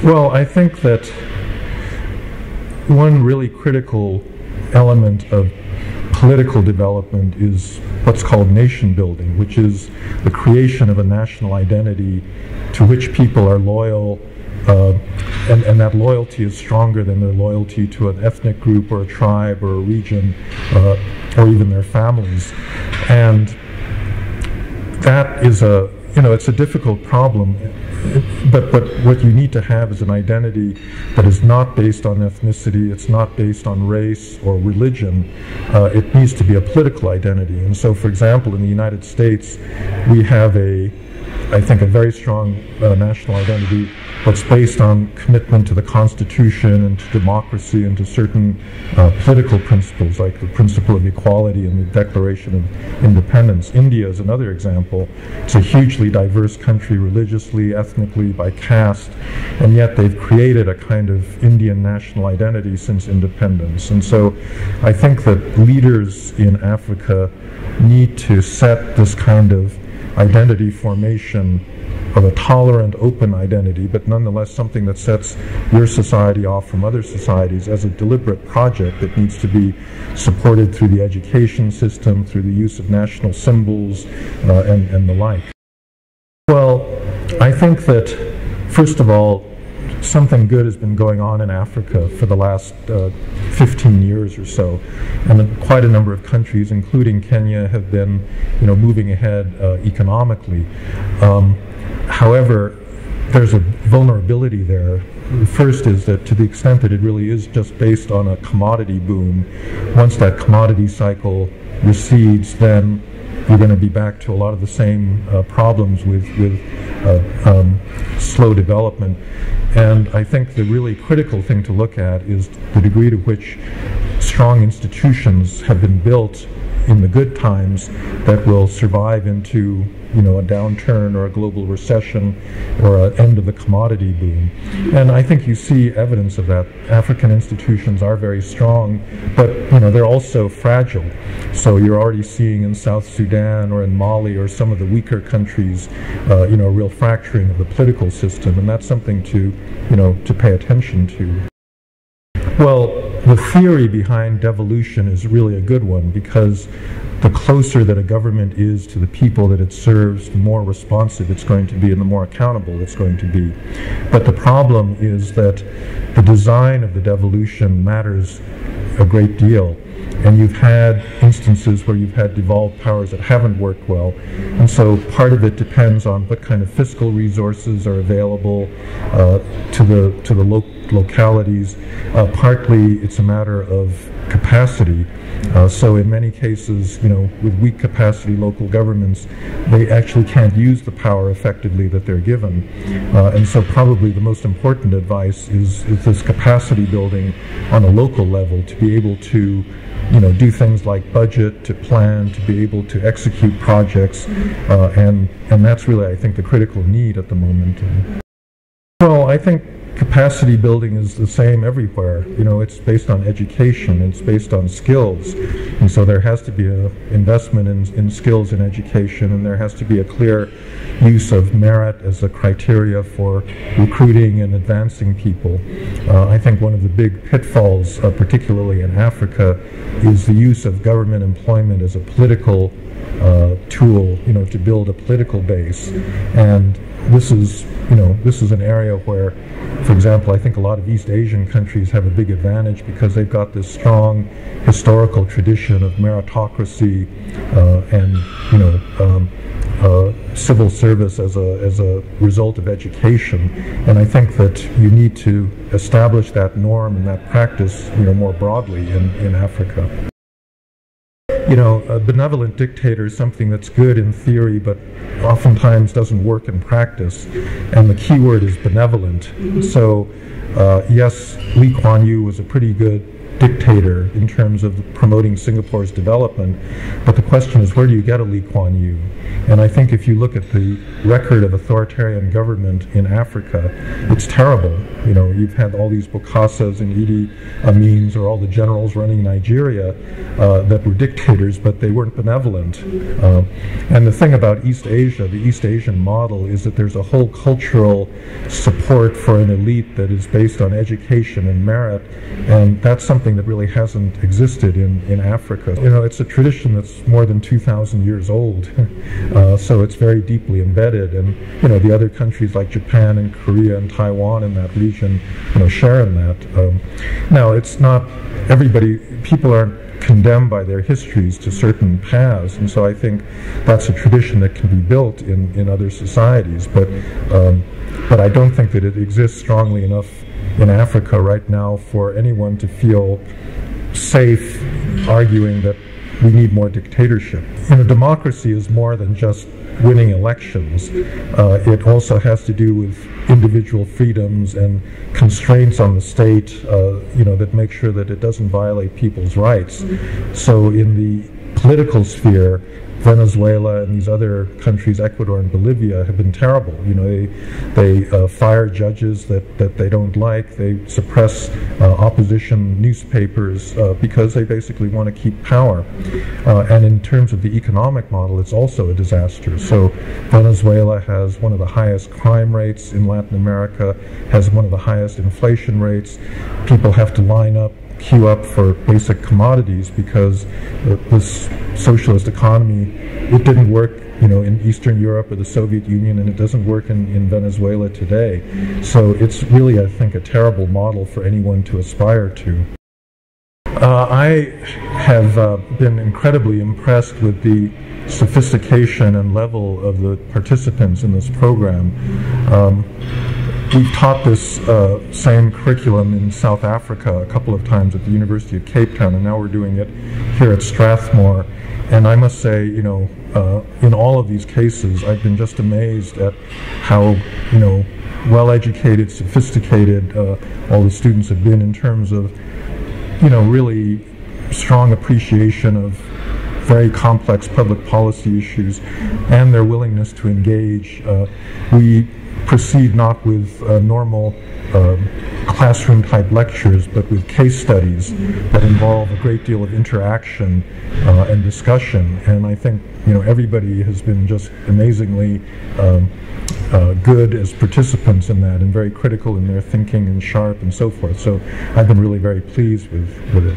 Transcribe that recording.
Well, I think that one really critical element of political development is what's called nation building, which is the creation of a national identity to which people are loyal, and that loyalty is stronger than their loyalty to an ethnic group or a tribe or a region, or even their families. And that is it's a difficult problem. But what you need to have is an identity that is not based on ethnicity, it's not based on race or religion. It needs to be a political identity. And so, for example, in the United States, we have I think, a very strong national identity that's based on commitment to the Constitution and to democracy and to certain political principles, like the principle of equality and the Declaration of Independence. India is another example. It's a hugely diverse country religiously, ethnically, by caste, and yet they've created a kind of Indian national identity since independence. And so I think that leaders in Africa need to set this kind of identity formation of a tolerant, open identity, but nonetheless something that sets your society off from other societies as a deliberate project that needs to be supported through the education system, through the use of national symbols, and the like. Well, I think that, first of all, something good has been going on in Africa for the last 15 years or so, and quite a number of countries, including Kenya, have been, moving ahead economically. However, there's a vulnerability there. The first is that, to the extent that it really is just based on a commodity boom, once that commodity cycle recedes, then you're going to be back to a lot of the same problems with slow development. And I think the really critical thing to look at is the degree to which strong institutions have been built in the good times that will survive into a downturn or a global recession or an end of the commodity boom. And I think you see evidence of that. African institutions are very strong, but they're also fragile. So you're already seeing in South Sudan or in Mali or some of the weaker countries, a real fracturing of the political system, and that's something to pay attention to. Well, the theory behind devolution is really a good one, because the closer that a government is to the people that it serves, the more responsive it's going to be and the more accountable it's going to be. But the problem is that the design of the devolution matters a great deal. And you've had instances where you've had devolved powers that haven't worked well. And so part of it depends on what kind of fiscal resources are available to the localities. Partly it's a matter of capacity. So in many cases, with weak capacity local governments, they actually can't use the power effectively that they're given. And so probably the most important advice is this capacity building on a local level, to be able to do things like budget, to plan, to be able to execute projects, and that's really, I think, the critical need at the moment. Well, I think capacity building is the same everywhere. It's based on education, it's based on skills, and so there has to be an investment in skills and education, and there has to be a clear use of merit as a criteria for recruiting and advancing people. I think one of the big pitfalls, particularly in Africa, is the use of government employment as a political tool, to build a political base. And this is an area where, for example, I think a lot of East Asian countries have a big advantage because they've got this strong historical tradition of meritocracy and civil service as a result of education. And I think that you need to establish that norm and that practice more broadly in Africa. A benevolent dictator is something that's good in theory, but oftentimes doesn't work in practice. And the key word is benevolent. So, yes, Lee Kuan Yew was a pretty good dictator in terms of promoting Singapore's development. But the question is, where do you get a Lee Kuan Yew? And I think if you look at the record of authoritarian government in Africa, it's terrible. You know, you've had all these Bokasas and Idi Amins, or all the generals running Nigeria that were dictators, but they weren't benevolent. And the thing about East Asia, the East Asian model, is that there's a whole cultural support for an elite that is based on education and merit, and that's something that really hasn't existed in Africa. You know, it's a tradition that's more than 2,000 years old, so it's very deeply embedded, and you know, the other countries like Japan and Korea and Taiwan in that region, you know, share in that. Now, it's not everybody, people aren't condemned by their histories to certain paths, and so I think that's a tradition that can be built in other societies, but I don't think that it exists strongly enough in Africa right now for anyone to feel safe arguing that we need more dictatorship. You know, democracy is more than just winning elections. It also has to do with individual freedoms and constraints on the state, you know, that make sure that it doesn't violate people's rights. So in the political sphere, Venezuela and these other countries, Ecuador and Bolivia, have been terrible. You know, they fire judges that they don't like. They suppress opposition newspapers because they basically want to keep power. And in terms of the economic model, it's also a disaster. So Venezuela has one of the highest crime rates in Latin America, has one of the highest inflation rates. People have to line up, queue up for basic commodities because this socialist economy, it didn't work, you know, in Eastern Europe or the Soviet Union, and it doesn't work in Venezuela today. So it's really, I think, a terrible model for anyone to aspire to. I have been incredibly impressed with the sophistication and level of the participants in this program. We've taught this same curriculum in South Africa a couple of times at the University of Cape Town, and now we're doing it here at Strathmore. And I must say, you know, in all of these cases, I've been just amazed at how, you know, well-educated, sophisticated all the students have been in terms of, you know, really strong appreciation of very complex public policy issues and their willingness to engage. We proceed not with normal classroom-type lectures, but with case studies that involve a great deal of interaction and discussion. And I think, you know, everybody has been just amazingly good as participants in that, and very critical in their thinking and sharp and so forth. So I've been really very pleased with it.